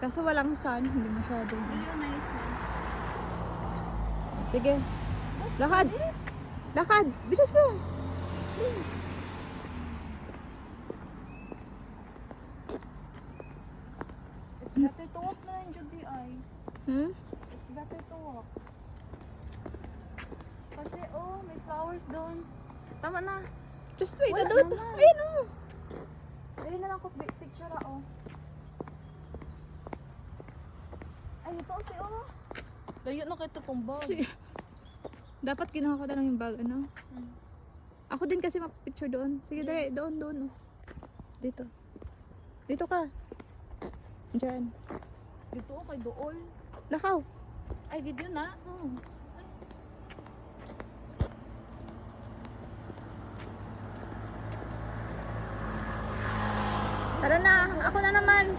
Kaso walang sun, hindi masyadong. Really nice man. Sige. Lakad. Lakad. Bilis mo. It's better to walk na yung Judy ay. It's better to walk. Kasi may flowers doon. Tama na. Just wait. Wala Doon. naman. Ayun oh. Dali na lang ko picture Ay, ito okay Layo na kayo tutumbag. Sige. Dapat kinuha ko na lang yung bag, ano? Ako din kasi mapicture doon. Sige, dali. Doon. Oh. Dito. Dito ka. Diyan. Dito kay dool. Lakaw. Ay, video na. Oh. Tara na. Ako na naman.